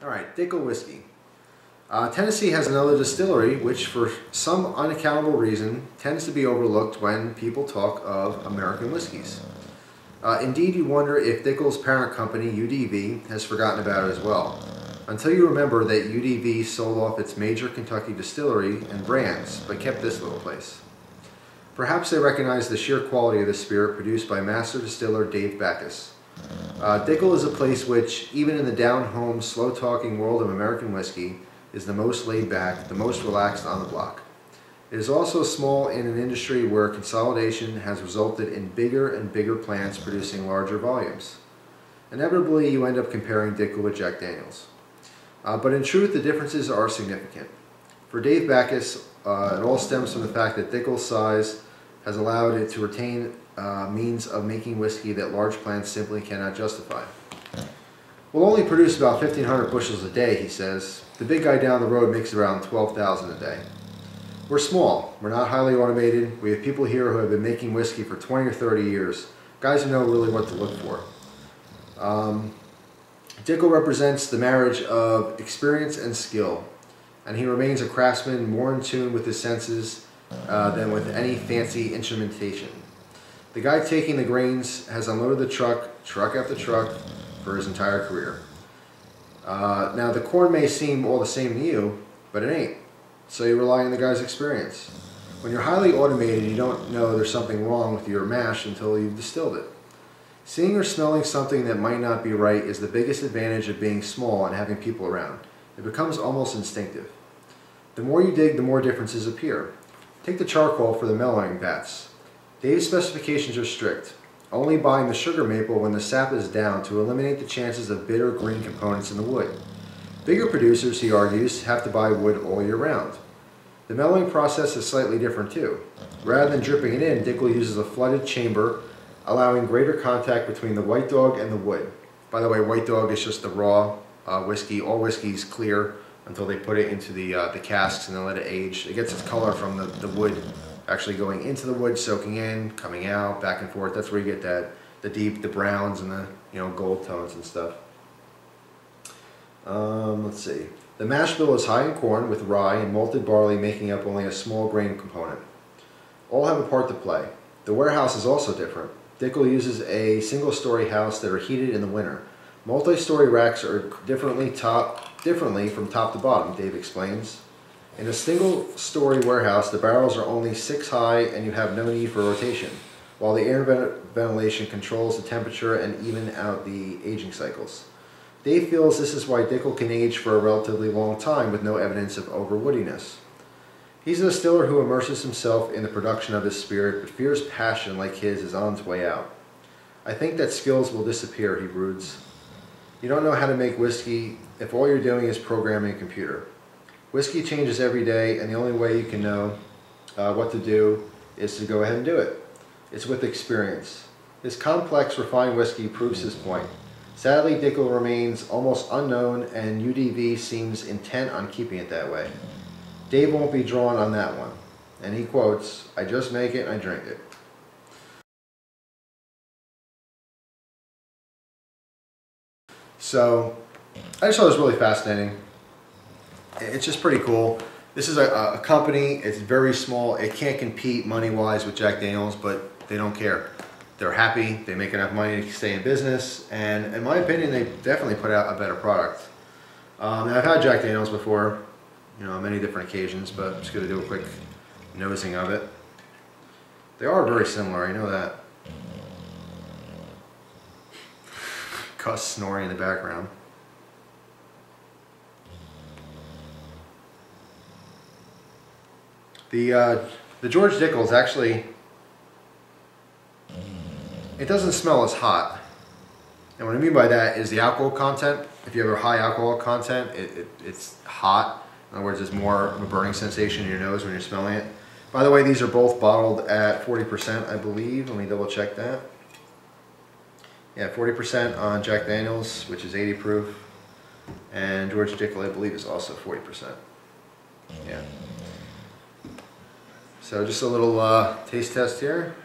All right, Dickel whiskey. Tennessee has another distillery which, for some unaccountable reason, tends to be overlooked when people talk of American whiskeys. Indeed, you wonder if Dickel's parent company, UDV, has forgotten about it as well, until you remember that UDV sold off its major Kentucky distillery and brands, but kept this little place. Perhaps they recognize the sheer quality of the spirit produced by master distiller Dave Backus. Dickel is a place which, even in the down-home, slow-talking world of American whiskey, is the most laid-back, the most relaxed on the block. It is also small in an industry where consolidation has resulted in bigger and bigger plants producing larger volumes. Inevitably, you end up comparing Dickel with Jack Daniels. But in truth, the differences are significant. For Dave Backus, it all stems from the fact that Dickel's size has allowed it to retain means of making whiskey that large plants simply cannot justify. We'll only produce about 1,500 bushels a day, he says. The big guy down the road makes around 12,000 a day. We're small. We're not highly automated. We have people here who have been making whiskey for 20 or 30 years. Guys who know really what to look for. Dickel represents the marriage of experience and skill, and he remains a craftsman more in tune with his senses than with any fancy instrumentation. The guy taking the grains has unloaded the truck after truck, for his entire career. Now, the corn may seem all the same to you, but it ain't. So you rely on the guy's experience. When you're highly automated, you don't know there's something wrong with your mash until you've distilled it. Seeing or smelling something that might not be right is the biggest advantage of being small and having people around. It becomes almost instinctive. The more you dig, the more differences appear. Take the charcoal for the mellowing vats. Dave's specifications are strict, only buying the sugar maple when the sap is down to eliminate the chances of bitter green components in the wood. Bigger producers, he argues, have to buy wood all year round. The mellowing process is slightly different too. Rather than dripping it in, Dickel uses a flooded chamber, allowing greater contact between the white dog and the wood. By the way, white dog is just the raw whiskey. All whiskey is clear until they put it into the casks and then let it age. It gets its color from the wood actually going into the wood, soaking in, coming out, back and forth. That's where you get the browns and the gold tones and stuff. Let's see. The mash bill is high in corn with rye and malted barley making up only a small grain component. All have a part to play. The warehouse is also different. Dickel uses a single-story house that are heated in the winter. Multi-story racks are differently from top to bottom, Dave explains. In a single-story warehouse, the barrels are only 6 high and you have no need for rotation, while the air ventilation controls the temperature and even out the aging cycles. Dave feels this is why Dickel can age for a relatively long time with no evidence of overwoodiness. He's a distiller who immerses himself in the production of his spirit, but fears passion like his is on its way out. I think that skills will disappear, he broods. You don't know how to make whiskey if all you're doing is programming a computer. Whiskey changes every day, and the only way you can know what to do is to go ahead and do it. It's with experience. His complex, refined whiskey proves his point. Sadly, Dickel remains almost unknown, and UDV seems intent on keeping it that way. Dave won't be drawn on that one. And he quotes, "I just make it and I drink it." So, I just thought it was really fascinating. It's just pretty cool. This is a company, it's very small. It can't compete money-wise with Jack Daniels, but they don't care. They're happy, they make enough money to stay in business, and in my opinion, they definitely put out a better product. I've had Jack Daniels before, on many different occasions, but I'm just going to do a quick nosing of it. They are very similar, I know that. Cuss snoring in the background. The George Dickel is actually, it doesn't smell as hot. And what I mean by that is the alcohol content. If you have a high alcohol content, it's hot. In other words, there's more of a burning sensation in your nose when you're smelling it. By the way, these are both bottled at 40%, I believe. Let me double check that. Yeah, 40% on Jack Daniels, which is 80 proof. And George Dickel, I believe, is also 40%. Yeah. So just a little taste test here.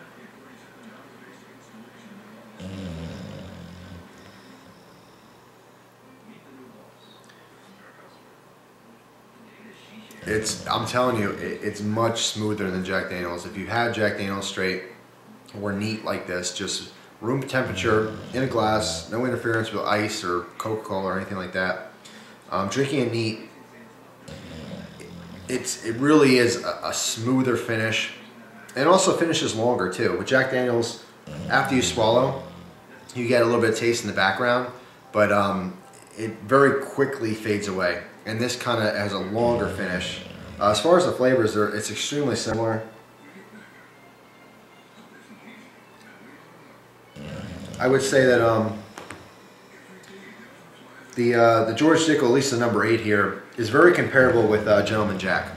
I'm telling you, it's much smoother than Jack Daniels. If you had Jack Daniels straight or neat like this, just room temperature in a glass, no interference with ice or Coca-Cola or anything like that. Drinking it neat, it really is a smoother finish, and also finishes longer too. With Jack Daniels, after you swallow, you get a little bit of taste in the background, but it very quickly fades away. And this kind of has a longer finish. As far as the flavors, it's extremely similar. I would say that the George Dickel, at least the No.8 here, is very comparable with Gentleman Jack.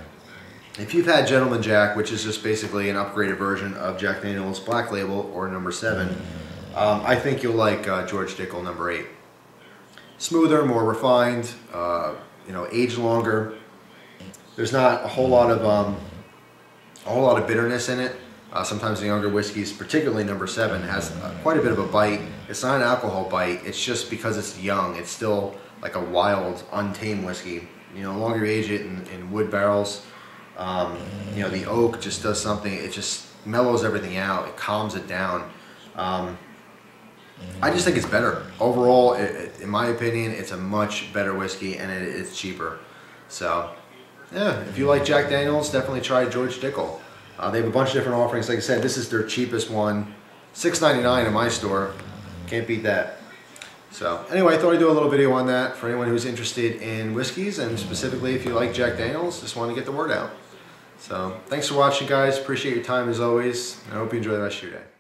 If you've had Gentleman Jack, which is just basically an upgraded version of Jack Daniel's Black Label or No.7, I think you'll like George Dickel No.8. Smoother, more refined, aged longer. There's not a whole lot of bitterness in it. Sometimes the younger whiskeys, particularly No.7, has quite a bit of a bite. It's not an alcohol bite. It's just because it's young. It's still like a wild, untamed whiskey. The longer you age it in wood barrels, the oak just does something. It just mellows everything out. It calms it down. I just think it's better. Overall, in my opinion, it's a much better whiskey, and it's cheaper. So, yeah, if you like Jack Daniels, definitely try George Dickel. They have a bunch of different offerings. Like I said, this is their cheapest one. $6.99 in my store. Can't beat that. So, anyway, I thought I'd do a little video on that for anyone who's interested in whiskeys, and specifically if you like Jack Daniels, just want to get the word out. So, thanks for watching, guys. Appreciate your time as always, and I hope you enjoy the rest of your day.